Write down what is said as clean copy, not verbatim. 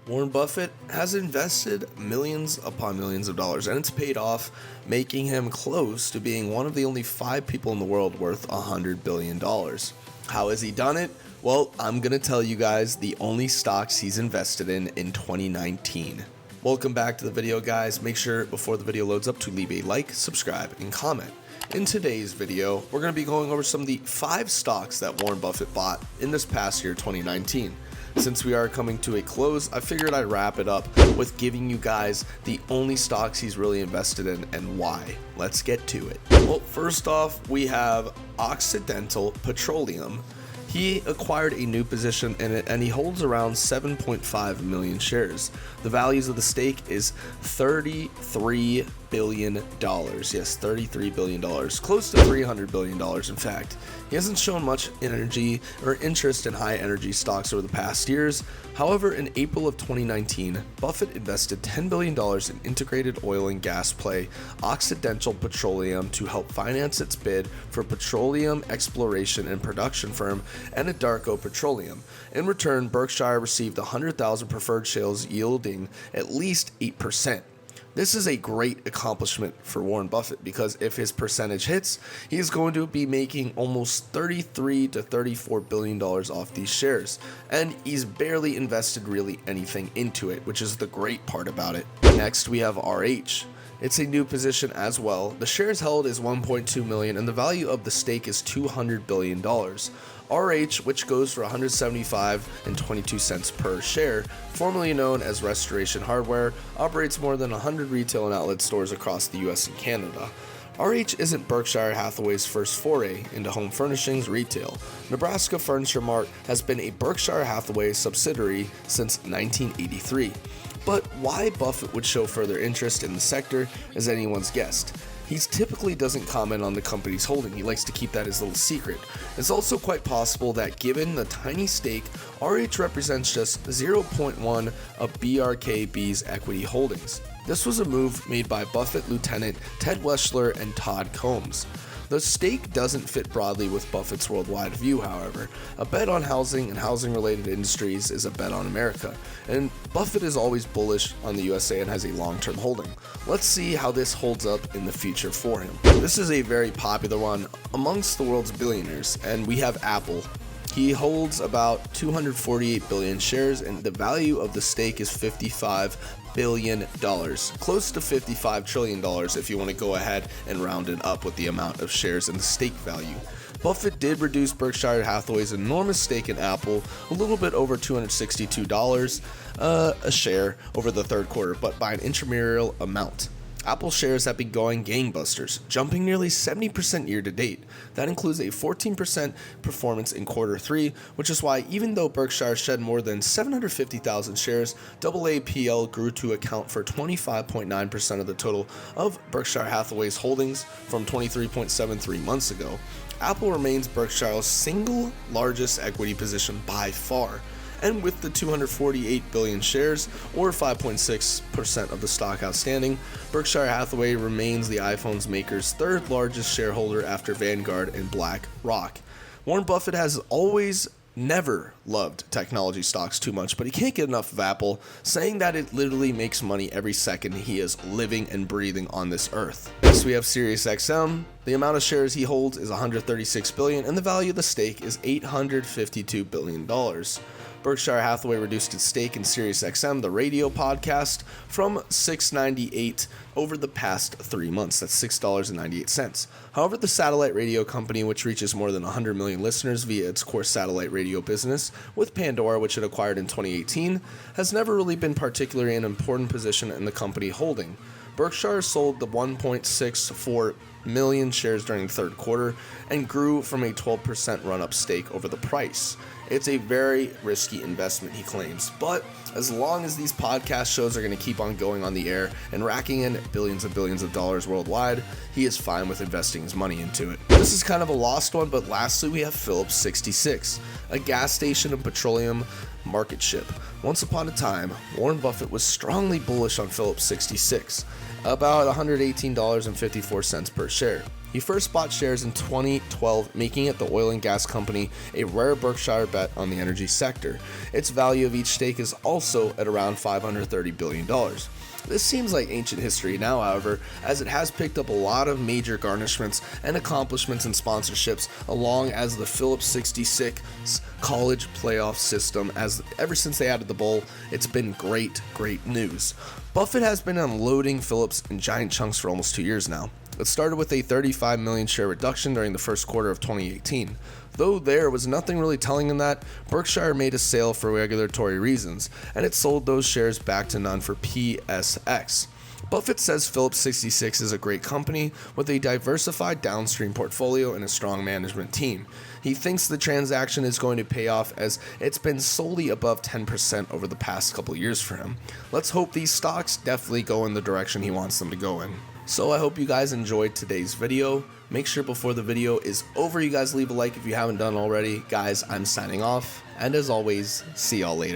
Warren Buffett has invested millions upon millions of dollars, and it's paid off, making him close to being one of the only 5 people in the world worth $100 billion. How has he done it? Well, I'm going to tell you guys the only stocks he's invested in 2019. Welcome back to the video, guys. Make sure before the video loads up to leave a like, subscribe, and comment. In today's video, we're going to be going over some of the 5 stocks that Warren Buffett bought in this past year, 2019. Since we are coming to a close, I figured I'd wrap it up with giving you guys the only stocks he's really invested in and why. Let's get to it. Well, first off, we have Occidental Petroleum. He acquired a new position in it, and he holds around 7.5 million shares. The values of the stake is $33 billion. Yes, $33 billion. Close to $300 billion, in fact. He hasn't shown much energy or interest in high energy stocks over the past years. However, in April of 2019, Buffett invested $10 billion in integrated oil and gas play Occidental Petroleum to help finance its bid for petroleum exploration and production firm Anadarko Petroleum. In return, Berkshire received 100,000 preferred shares yielding at least 8%. This is a great accomplishment for Warren Buffett because if his percentage hits, he's going to be making almost $33 to $34 billion off these shares, and he's barely invested really anything into it, which is the great part about it. Next, we have RH. It's a new position as well. The shares held is 1.2 million, and the value of the stake is $200 billion. RH, which goes for $175.22 per share, formerly known as Restoration Hardware, operates more than 100 retail and outlet stores across the US and Canada. RH isn't Berkshire Hathaway's first foray into home furnishings retail. Nebraska Furniture Mart has been a Berkshire Hathaway subsidiary since 1983. But why Buffett would show further interest in the sector is anyone's guess. He typically doesn't comment on the company's holding. He likes to keep that his little secret. It's also quite possible that given the tiny stake, RH represents just 0.1 of BRKB's equity holdings. This was a move made by Buffett Lieutenant Ted Weschler and Todd Combs. The stake doesn't fit broadly with Buffett's worldwide view, however. A bet on housing and housing-related industries is a bet on America, and Buffett is always bullish on the USA and has a long-term holding. Let's see how this holds up in the future for him. This is a very popular one amongst the world's billionaires, and we have Apple. He holds about 248 billion shares, and the value of the stake is $55 billion, close to $55 trillion if you want to go ahead and round it up with the amount of shares and the stake value. Buffett did reduce Berkshire Hathaway's enormous stake in Apple a little bit over $262 a share over the third quarter, but by an intramural amount. Apple shares have been going gangbusters, jumping nearly 70% year to date. That includes a 14% performance in quarter 3, which is why even though Berkshire shed more than 750,000 shares, AAPL grew to account for 25.9% of the total of Berkshire Hathaway's holdings from 23.73 months ago. Apple remains Berkshire's single largest equity position by far. And with the 248 billion shares, or 5.6% of the stock outstanding, Berkshire Hathaway remains the iPhone maker's 3rd largest shareholder after Vanguard and BlackRock. Warren Buffett has never loved technology stocks too much, but he can't get enough of Apple, saying that it literally makes money every second he is living and breathing on this earth. Next, we have SiriusXM. The amount of shares he holds is 136 billion, and the value of the stake is $852 billion. Berkshire Hathaway reduced its stake in SiriusXM, the radio podcast, from $6.98 over the past 3 months. That's $6.98. However, the satellite radio company, which reaches more than 100 million listeners via its core satellite radio business with Pandora, which it acquired in 2018, has never really been particularly an important position in the company holding. Berkshire sold the 1.64 million shares during the third quarter and grew from a 12% run-up stake over the price. It's a very risky investment, he claims, but as long as these podcast shows are going to keep on going on the air and racking in billions and billions of dollars worldwide, he is fine with investing his money into it. This is kind of a lost one, but lastly we have Phillips 66, a gas station and petroleum market ship. Once upon a time, Warren Buffett was strongly bullish on Phillips 66, about $118.54 per share. He He first bought shares in 2012, making it the oil and gas company a rare Berkshire bet on the energy sector. Its value of each stake is also at around $530 billion. This seems like ancient history now, however, as it has picked up a lot of major garnishments and accomplishments and sponsorships, along as the Phillips 66 college playoff system. Ever since they added the bowl, it's been great news. Buffett has been unloading Phillips in giant chunks for almost 2 years now. It started with a 35 million share reduction during the first quarter of 2018. Though there was nothing really telling him that, Berkshire made a sale for regulatory reasons, and it sold those shares back to none for PSX. Buffett says Phillips 66 is a great company with a diversified downstream portfolio and a strong management team. He thinks the transaction is going to pay off as it's been solely above 10% over the past couple years for him. Let's hope these stocks definitely go in the direction he wants them to go in. So I hope you guys enjoyed today's video. Make sure before the video is over, you guys leave a like if you haven't done already. Guys, I'm signing off, and as always, see y'all later.